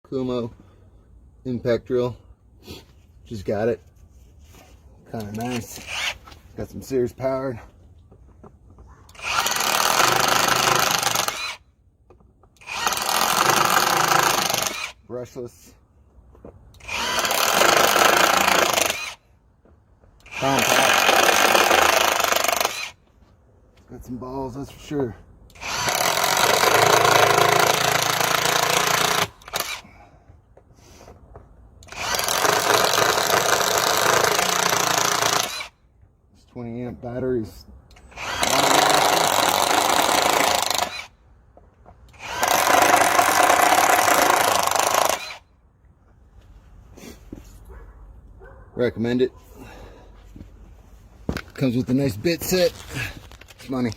Kimo impact drill. Just got it. Kind of nice. Got some serious power. Brushless. Compact. Got some balls, that's for sure. It's 20 amp batteries. Recommend it. Comes with a nice bit set. It's money.